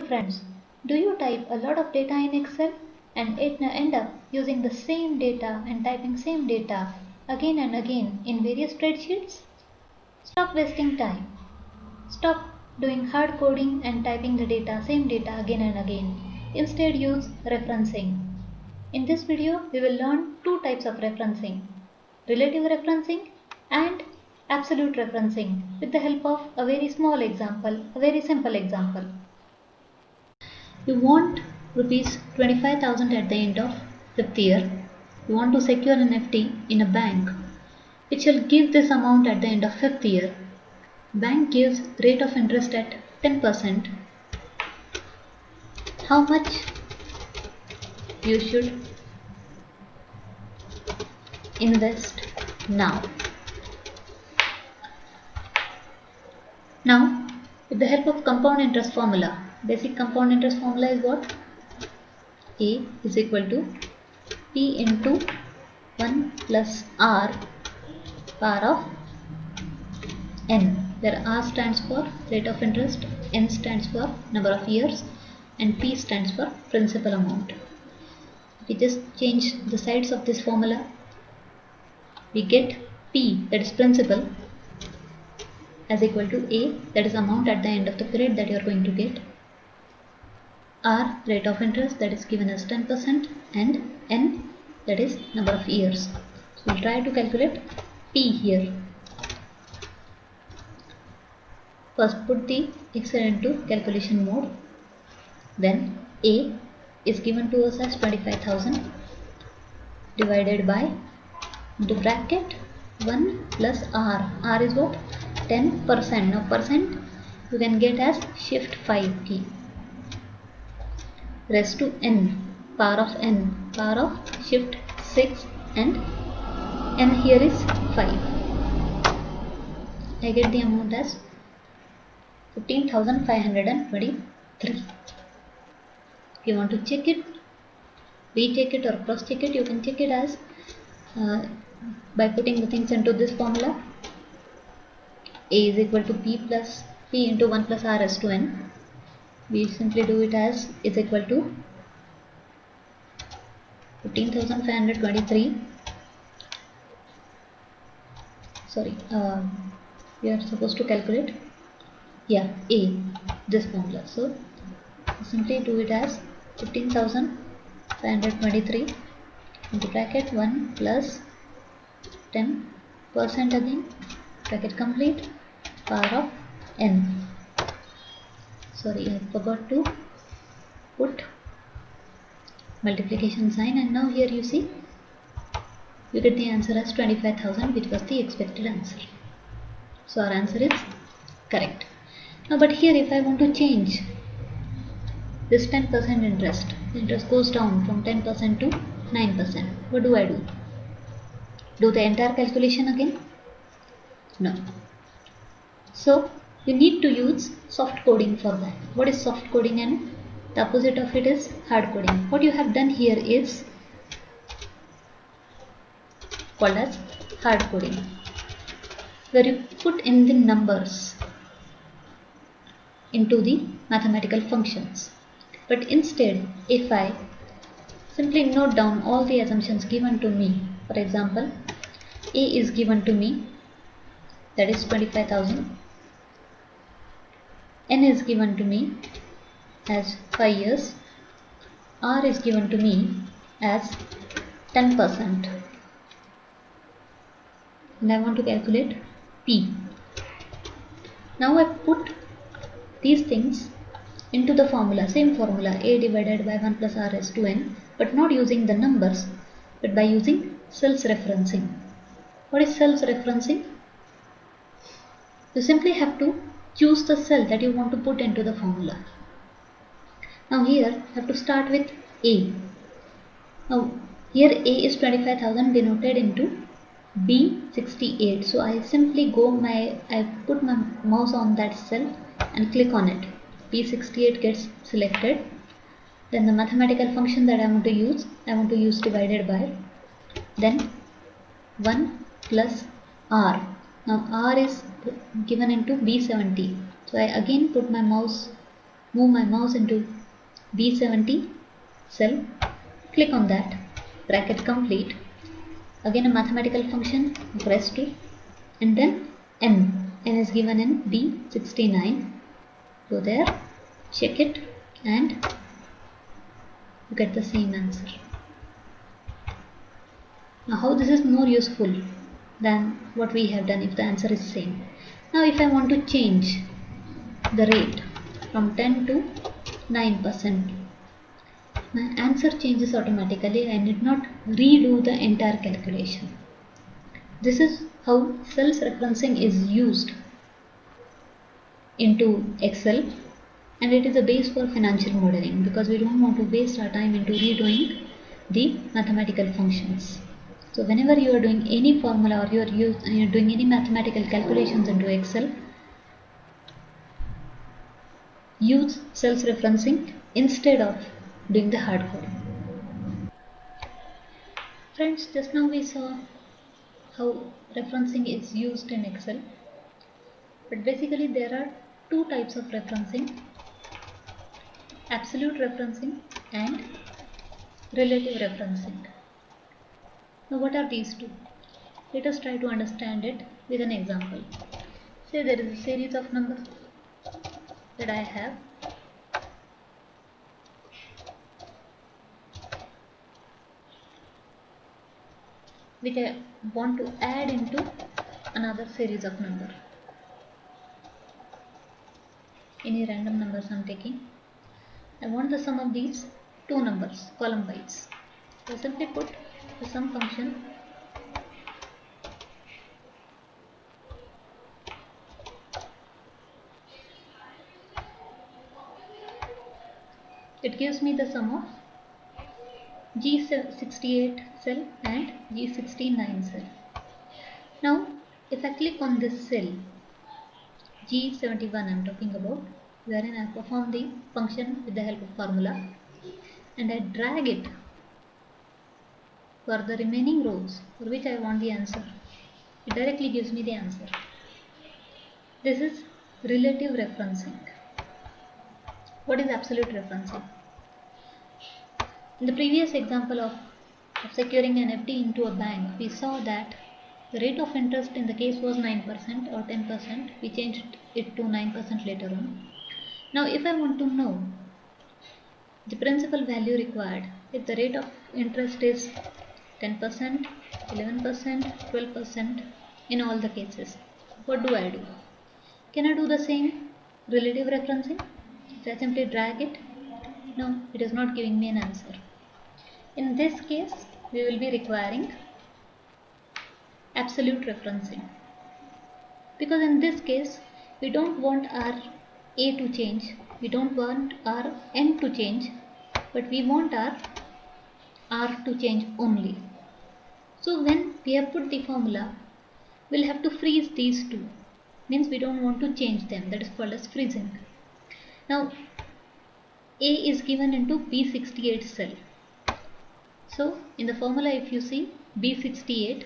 friends, do you type a lot of data in Excel and end up using the same data and typing same data again and again in various spreadsheets? Stop wasting time. Stop doing hard coding and typing the same data again and again. Instead use referencing. In this video, we will learn two types of referencing: relative referencing and absolute referencing with the help of a very simple example. You want rupees 25,000 at the end of 5th year. You want to secure an FD in a bank which will give this amount at the end of 5th year. Bank gives rate of interest at 10%. How much you should invest now? Now, with the help of compound interest formula, basic compound interest formula is what? A is equal to P into 1 plus R power of N, where R stands for rate of interest, N stands for number of years, and P stands for principal amount. We just change the sides of this formula. We get P, that is principal, as equal to A, that is amount at the end of the period that you are going to get, R, rate of interest, that is given as 10%, and N, that is number of years. So we'll try to calculate P here. First put the Excel into calculation mode. Then A is given to us as 25,000 divided by, into bracket, 1 plus R. R is what? 10%. Now percent you can get as shift 5 key. Rest to N, power of shift 6, and N here is 5. I get the amount as 15,523. If you want to check it, recheck it or cross check it, you can check it as by putting the things into this formula. A is equal to P into 1 plus R S to N. We simply do it as is equal to 15,523. Sorry, we are supposed to calculate, A, this formula. So simply do it as 15,523 into bracket 1 plus 10% again, bracket complete, power of N. Sorry, I forgot to put multiplication sign, and now here you see you get the answer as 25,000, which was the expected answer. So our answer is correct. Now but here if I want to change this 10% interest, the interest goes down from 10% to 9%. What do I do? Do the entire calculation again? No. So you need to use soft coding for that. What is soft coding? And the opposite of it is hard coding. What you have done here is called as hard coding, where you put in the numbers into the mathematical functions. But instead, if I simply note down all the assumptions given to me, for example, A is given to me, that is 25,000. N is given to me as 5 years. R is given to me as 10%. And I want to calculate P. Now I put these things into the formula, same formula, A divided by 1 plus R S to N, but not using the numbers, but by using cells referencing. What is cells referencing? You simply have to choose the cell that you want to put into the formula. Now here you have to start with A. Now here A is 25,000 denoted into B68. So I simply I put my mouse on that cell and click on it. B68 gets selected. Then the mathematical function that I want to use divided by, then 1 plus R. Now R is given into B70. So I again put my mouse move my mouse into B70 cell, click on that, bracket complete, again a mathematical function, press 2, and then n is given in B69, go there, check it, and you get the same answer. Now how this is more useful than what we have done if the answer is same. Now if I want to change the rate from 10 to 9%, my answer changes automatically. I need not redo the entire calculation. This is how self-referencing is used into Excel, and it is a base for financial modeling because we don't want to waste our time into redoing the mathematical functions. So whenever you are doing any formula or you are doing any mathematical calculations into Excel, use self-referencing instead of doing the hard code. Friends, just now we saw how referencing is used in Excel, but basically there are two types of referencing: absolute referencing and relative referencing. Now what are these two? Let us try to understand it with an example. Say there is a series of numbers that I have, which I want to add into another series of numbers. Any random numbers I am taking. I want the sum of these two numbers column wise. So simply put the sum function it gives me the sum of G68 cell and G69 cell. Now if I click on this cell G71 I am talking about, wherein I perform the function with the help of formula, and I drag it for the remaining rows for which I want the answer, it directly gives me the answer. This is relative referencing. What is absolute referencing? In the previous example of securing an FD into a bank, we saw that the rate of interest in the case was 9% or 10%. We changed it to 9% later on. Now if I want to know the principal value required, if the rate of interest is 10%, 11%, 12% in all the cases, what do I do? Can I do the same relative referencing? If I simply drag it, no, it is not giving me an answer. In this case, we will be requiring absolute referencing, because in this case we don't want our A to change, we don't want our N to change, but we want our R to change only. So when we have put the formula, we'll have to freeze these two, means we don't want to change them, that is called as freezing. Now A is given into B68 cell. So in the formula if you see B68,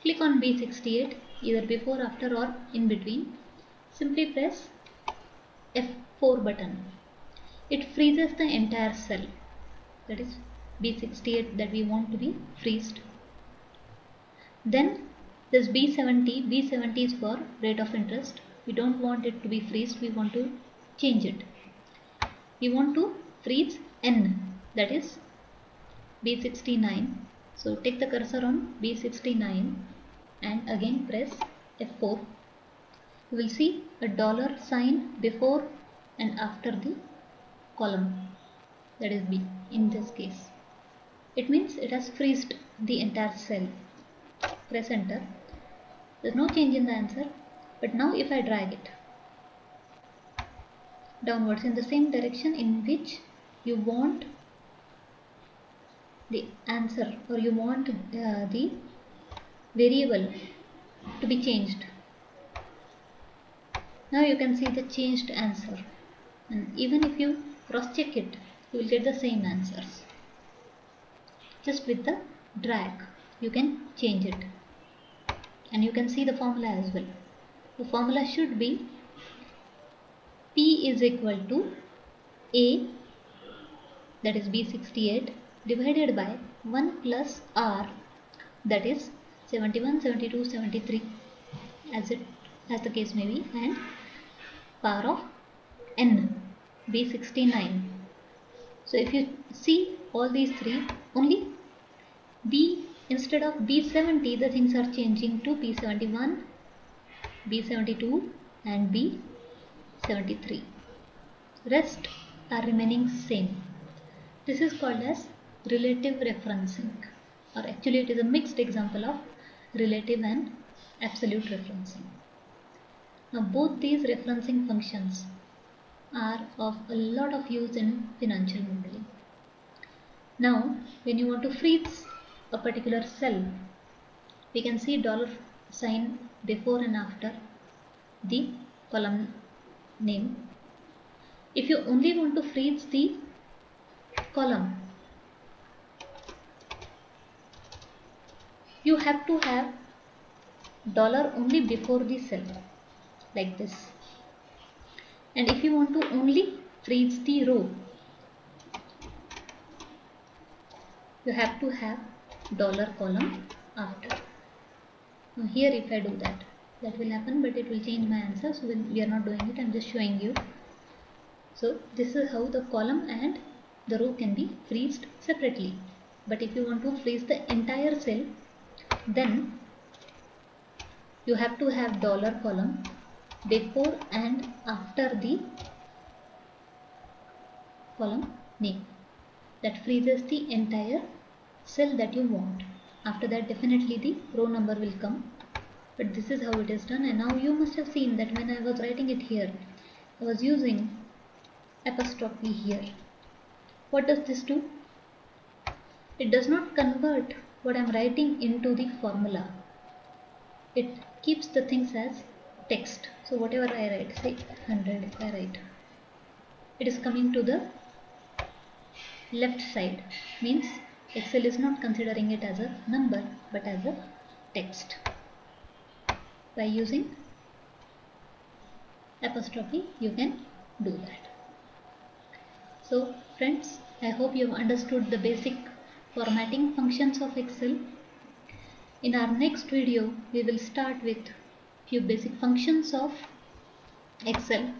click on B68 either before, after or in between. Simply press F4 button. It freezes the entire cell, that is B68 that we want to be freezed. Then this B70 is for rate of interest. We don't want it to be freezed, we want to change it. We want to freeze N, that is B69. So take the cursor on B69 and again press F4. You will see a dollar sign before and after the column, that is B in this case. It means it has freezed the entire cell. Press enter. There is no change in the answer, but now if I drag it downwards in the same direction in which you want the answer or you want the variable to be changed, now you can see the changed answer, and even if you cross check it, you will get the same answers. Just with the drag you can change it, and you can see the formula as well. The formula should be P is equal to A, that is B68, divided by 1 plus R, that is 71, 72, 73, as the case may be, and power of n, B69. So if you see all these three, only B, instead of B70, the things are changing to B71, B72 and B73. Rest are remaining same. This is called as relative referencing, or actually it is a mixed example of relative and absolute referencing. Now both these referencing functions are of a lot of use in financial modeling. Now when you want to freeze a particular cell, we can see dollar sign before and after the column name. If you only want to freeze the column, you have to have dollar only before the cell, like this. And if you want to only freeze the row, you have to have dollar column after. Now here if I do that, that will happen, but it will change my answer. So we are not doing it, I am just showing you. So this is how the column and the row can be freezed separately. But if you want to freeze the entire cell, then you have to have dollar column before and after the column name. That freezes the entire cell that you want. After that definitely the row number will come. But this is how it is done. And now you must have seen that when I was writing it here, I was using apostrophe here. What does this do? It does not convert what I am writing into the formula. It keeps the things as text. So whatever I write, say 100 if I write, it is coming to the left side. Means Excel is not considering it as a number but as a text. By using apostrophe you can do that. So friends, I hope you have understood the basic formatting functions of Excel. In our next video we will start with few basic functions of Excel